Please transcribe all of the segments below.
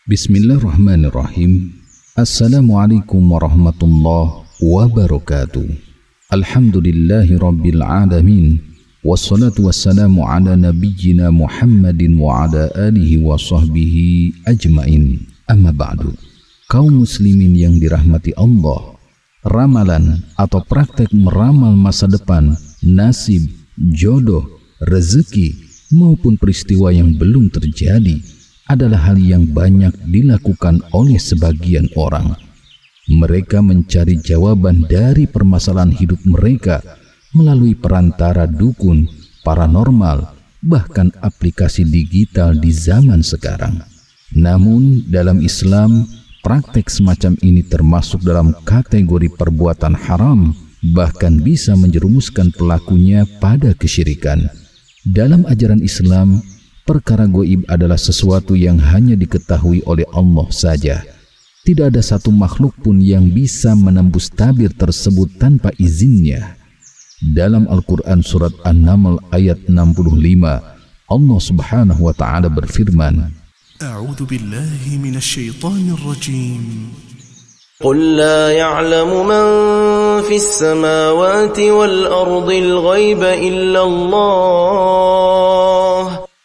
Bismillahirrahmanirrahim. Assalamualaikum warahmatullahi wabarakatuh. Alhamdulillahi rabbil alamin. Wassalatu wassalamu ala nabiyyina Muhammadin wa ala alihi wa sahbihi ajmain. Amma ba'du. Kaum muslimin yang dirahmati Allah, ramalan atau praktek meramal masa depan, nasib, jodoh, rezeki maupun peristiwa yang belum terjadi adalah hal yang banyak dilakukan oleh sebagian orang. Mereka mencari jawaban dari permasalahan hidup mereka melalui perantara dukun, paranormal, bahkan aplikasi digital di zaman sekarang. Namun dalam Islam, praktek semacam ini termasuk dalam kategori perbuatan haram, bahkan bisa menjerumuskan pelakunya pada kesyirikan. Dalam ajaran Islam, perkara gaib adalah sesuatu yang hanya diketahui oleh Allah saja. Tidak ada satu makhluk pun yang bisa menembus tabir tersebut tanpa izinnya. Dalam Al-Quran surat An-Naml ayat 65, Allah Subhanahu wa Ta'ala berfirman, A'udzu billahi minasy syaithanir rajim. قل لا يعلم من في السماوات والأرض الغيب إلا الله.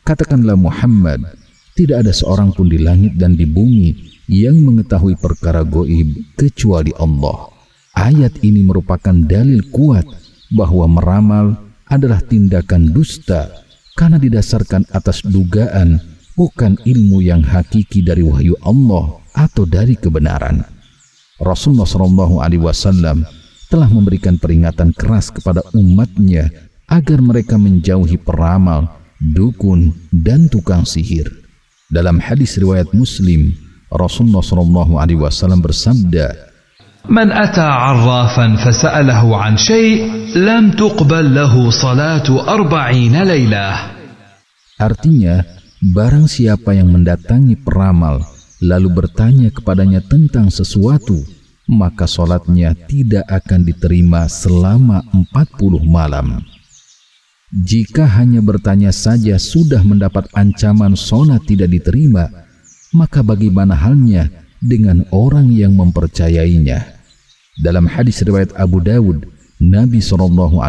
Katakanlah Muhammad, tidak ada seorang pun di langit dan di bumi yang mengetahui perkara gaib kecuali Allah. Ayat ini merupakan dalil kuat bahwa meramal adalah tindakan dusta karena didasarkan atas dugaan, bukan ilmu yang hakiki dari wahyu Allah atau dari kebenaran. Rasulullah SAW telah memberikan peringatan keras kepada umatnya agar mereka menjauhi peramal, dukun, dan tukang sihir. Dalam hadis riwayat Muslim, Rasulullah SAW bersabda, Man ata arrafan fasa'alahu an syai' lam tuqbal lahu salatu 40 lailah. Artinya, barang siapa yang mendatangi peramal lalu bertanya kepadanya tentang sesuatu, maka solatnya tidak akan diterima selama 40 malam. Jika hanya bertanya saja sudah mendapat ancaman solat tidak diterima, maka bagaimana halnya dengan orang yang mempercayainya? Dalam hadis riwayat Abu Dawud, Nabi SAW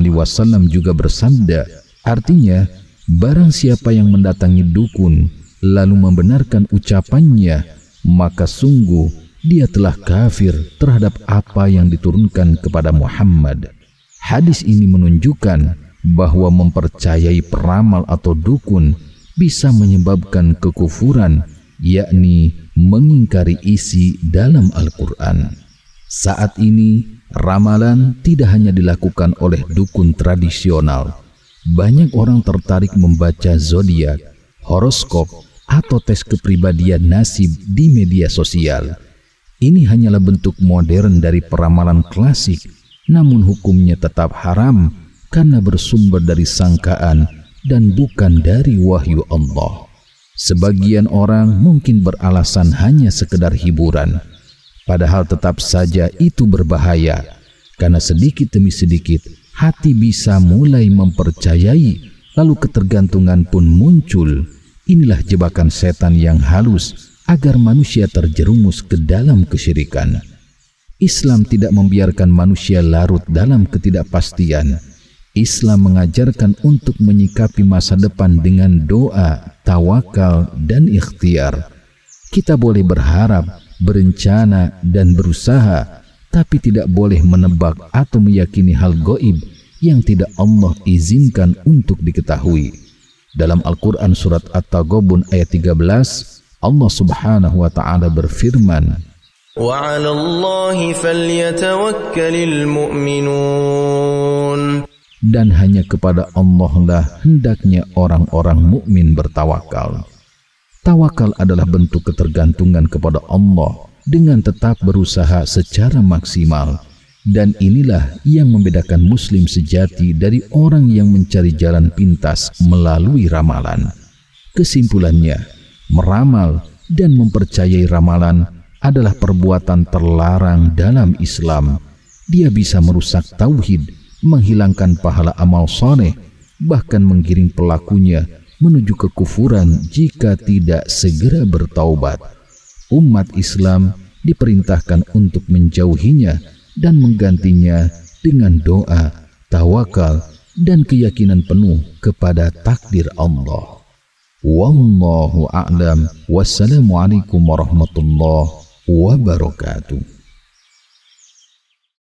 juga bersabda, artinya, barang siapa yang mendatangi dukun lalu membenarkan ucapannya, maka sungguh dia telah kafir terhadap apa yang diturunkan kepada Muhammad. Hadis ini menunjukkan bahwa mempercayai peramal atau dukun bisa menyebabkan kekufuran, yakni mengingkari isi dalam Al-Quran. Saat ini, ramalan tidak hanya dilakukan oleh dukun tradisional. Banyak orang tertarik membaca zodiak, horoskop, atau tes kepribadian nasib di media sosial. Ini hanyalah bentuk modern dari peramalan klasik, namun hukumnya tetap haram karena bersumber dari sangkaan dan bukan dari wahyu Allah. Sebagian orang mungkin beralasan hanya sekedar hiburan, padahal tetap saja itu berbahaya, karena sedikit demi sedikit hati bisa mulai mempercayai, lalu ketergantungan pun muncul. Inilah jebakan setan yang halus agar manusia terjerumus ke dalam kesyirikan. Islam tidak membiarkan manusia larut dalam ketidakpastian. Islam mengajarkan untuk menyikapi masa depan dengan doa, tawakal, dan ikhtiar. Kita boleh berharap, berencana, dan berusaha, tapi tidak boleh menebak atau meyakini hal gaib yang tidak Allah izinkan untuk diketahui. Dalam Al-Quran surat At-Taghabun ayat 13, Allah Subhanahu wa Ta'ala berfirman, وَعَلَى اللَّهِ فَلْيَتَوَكَّلِ الْمُؤْمِنُونَ. Dan hanya kepada Allah lah hendaknya orang-orang mukmin bertawakal. Tawakal adalah bentuk ketergantungan kepada Allah dengan tetap berusaha secara maksimal. Dan inilah yang membedakan muslim sejati dari orang yang mencari jalan pintas melalui ramalan. Kesimpulannya, meramal dan mempercayai ramalan adalah perbuatan terlarang dalam Islam. Dia bisa merusak tauhid, menghilangkan pahala amal soleh, bahkan menggiring pelakunya menuju kekufuran jika tidak segera bertaubat. umat Islam diperintahkan untuk menjauhinya dan menggantinya dengan doa, tawakal, dan keyakinan penuh kepada takdir Allah. Wallahu a'lam. Wassalamualaikum warahmatullahi wabarakatuh.